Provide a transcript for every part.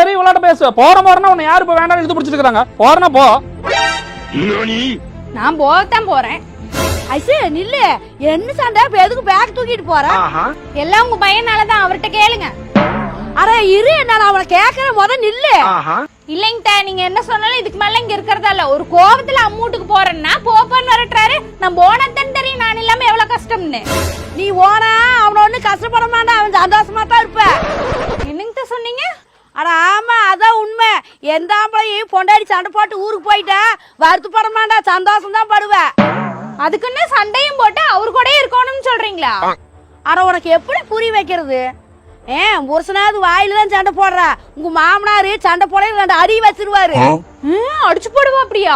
ஏறி இவ்வளவு பேசு. போறனா உன்னை யாரு இப்ப வேண்டாம் இழுத்து பிடிச்சிட்டு இருக்காங்க. போறனா போ. நான் போகத்தான் போறேன். ஐசு நில்லு, என்ன சண்டை? எதுக்கு பேக் தூக்கிட்டு போற? எல்லாம் உங்க பையனாலதான், அவர்கிட்ட கேளுங்க. அட இரு, நான் அவனை கேக்குறேன், முத நில்லு. இல்லைங்க, நீங்க என்ன சொன்னாலும் இதுக்கு மேல இங்க இருக்கிறதா இல்ல. ஒரு கோபத்துல அம்மூட்டுக்கு போறேன்னா போப்பான்னு வரட்டுறாரு. நான் போனதான் தெரியும் நான் இல்லாம எவ்வளவு கஷ்டம்னு. நீ போனா அவன ஒண்ணு கஷ்டப்பட மாட்டான், அவன் சந்தோஷமா தான் இருப்ப. என்னங்க சொன்னீங்க? அட ஆமா, அதான் உண்மை. எந்த ஆம்பளையும் பொண்டாடி சண்டை போட்டு ஊருக்கு போயிட்டா வருத்தப்பட மாட்டா, சந்தோஷம் தான் படுவேன். அதுக்குன்னு சண்டையும் போட்டு அவரு கூட இருக்கணும்னு சொல்றீங்களா? அட உனக்கு எப்படி புரிய வைக்கிறது? புருஷனாவது வாயில தான் சண்டை போடுறா. உங்க மாமனாரு சண்டை போட 2 அடி வச்சிருவாரு. அடிச்சு போடுவா அப்படியா?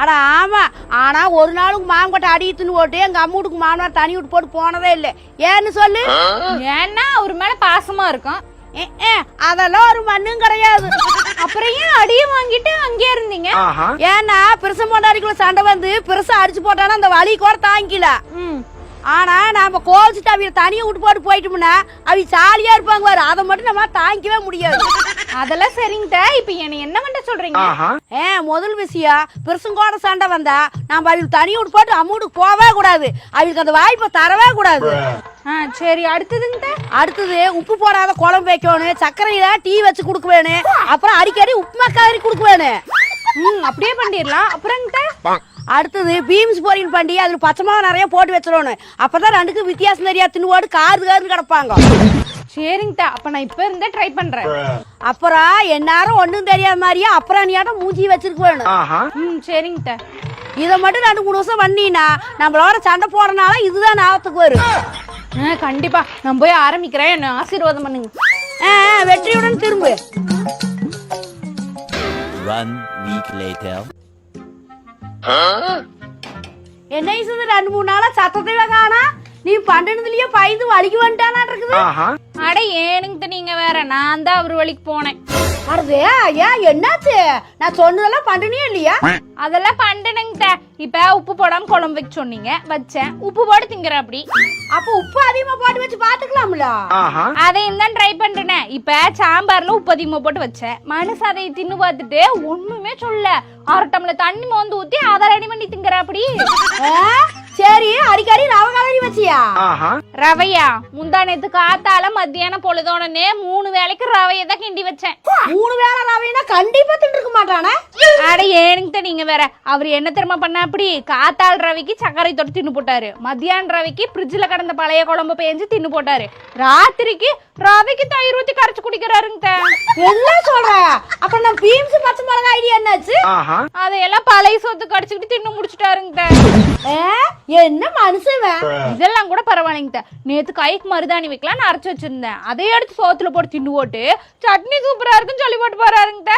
அட ஆமா. ஆனா ஒரு நாள் உங்க மாமன் அடி தின்னு போட்டு எங்க அம்மூட்டுக்கு மாமனார் தனி விட்டு போட்டு போனதே இல்ல. ஏன்னு சொல்லு. ஏன்னா அவர் மேல பாசமா இருக்கும். அதெல்லாம் ஒரு மண்ணும் கிடையாது. அப்புறம் ஏன் அடிய வாங்கிட்டு அங்கே இருந்தீங்க? ஏன்னா பெருச பொண்டாடிக்குள்ள சண்டை வந்து பெருசா அடிச்சு போட்டானா அந்த வலி கூட தாங்கில. ஆனா நாம கோவிச்சுட்டு அவங்க தனியா விட்டு போட்டு போயிட்டோம்னா அவங்க சாலியா இருப்பாங்க பாரு, அதை மட்டும் நம்ம தாங்கிக்கவே முடியாது. அதெல்லாம் சரிங்க. இப்ப என்ன பண்ண சொல்றீங்க? முதல் விஷயம், பெருசுங்கோட சண்டை வந்தா நாம அவங்களுக்கு தனியா விட்டு போட்டு அம்மூட்டுக்கு போவே கூடாது. அவங்களுக்கு அந்த வாய்ப்பை தரவே கூடாது. சரி, அடுத்ததுங்க. அடுத்தது உப்பு போடாத குழம்பு வைக்கணும், சர்க்கரையில டீ வச்சு குடுக்க வேணும், அப்புறம் அடிக்கடி உப்புமா காரி குடுக்க வேணும். அப்படியே பண்ணிடலாம். அப்புறம் அடுத்தது பீம்ஸ் பொரியல் பண்ணி அதுல பச்சை மாவு நிறைய போட்டு வச்சிடணும். அப்பதான் ரெண்டுக்கும் வித்தியாசம் தெரியா, தின்னுவாடு காரு கிடப்பாங்க. சரிங்க, அப்ப நான் இப்ப இருந்தே ட்ரை பண்றேன். அப்புறம் எல்லாரும் ஒண்ணும் தெரியாத மாதிரியா அப்புறம் நீயாட்டம் மூஞ்சி வச்சிருக்க வேணும். சரிங்க. இத மட்டும் 2-3 வருஷம் பண்ணீனா நம்மளோட சண்டை போறனால இதுதான் ஞாபகத்துக்கு வரும். கண்டிப்பா நான் போய் ஆரம்பிக்கிறேன், என்ன ஆசீர்வாதம் பண்ணுங்க. வெற்றியுடன் திரும்பு. 1 week later. என்ன இது 2-3 நாளா சத்தத்தையே காணா? நீ பண்டனதுலயே பயந்து வலிக்கு வந்துட்டானா இருக்குது. அட ஏனுங்க, நீங்க வேற. நான் தான் அவர் வலிக்கு போனேன். அரதே ஏன் என்னாச்சு? நான் சொன்னதெல்லாம் பண்டனியே இல்லையா? அதெல்லாம் பண்டனங்க. இப்ப உப்பு போடாம குழம்பு வைக்க சொன்னீங்க, வச்சேன். உப்பு போட்டு திங்கற அப்படி. அப்ப உப்பு அதிகமா போட்டு வச்சு பாத்துக்கலாம்ல. அதையும் தான் ட்ரை பண்றேன். இப்ப சாம்பார்ல உப்பு அதிகமா போட்டு வச்சேன். மனசு அதை தின்னு பார்த்துட்டு ஒண்ணுமே சொல்ல 1/2 டம்ளர் தண்ணி மோந்து ஊத்தி அதை ரெடி பண்ணி திங்கற அப்படி. சரி, அடிக்கடி ரவை கலரி வச்சியா? ரவையா? முந்தா நேத்து காத்தால மத்தியானம் பொழுதோடனே 3 வேளைக்கு ரவையை தான் கிண்டி வச்சேன். 3 வேளை ரவைனா கண்டிப்பா தின்னுக்க மாட்டானே. அட ஏனுங்க, நீங்க வேற. அவர் என்ன தெரியுமா பண்ண? அப்படி காத்தால் ரவைக்கு சர்க்கரை தொட்டு தின்னு போட்டாரு, மத்தியான ரவைக்கு ஃப்ரிட்ஜ்ல கடந்த பழைய குழம்பு பேஞ்சு தின்னு போட்டாரு, ராத்திரிக்கு ரவைக்கு தயிர் ஊத்தி கரைச்சு குடிக்கிறாருங்க. என்ன சொல்ற? அப்ப நான் பீம்ஸ் பச்சை மிளகாய் ஐடியா என்னாச்சு? அதையெல்லாம் பழைய சொத்து கடிச்சுக்கிட்டு தின்னு முடிச்சுட்டாருங்க. என்ன மனுஷன்? இதெல்லாம் கூட பரவாயில்லைங்க. நேத்து கைக்கு மருதாணி வைக்கலாம் அரைச்சு வச்சிருந்தேன், அதை எடுத்து சோத்துல போட்டு தின்னு போட்டு சட்னி சூப்பரா இருக்குன்னு சொல்லி போட்டு போறாருங்க.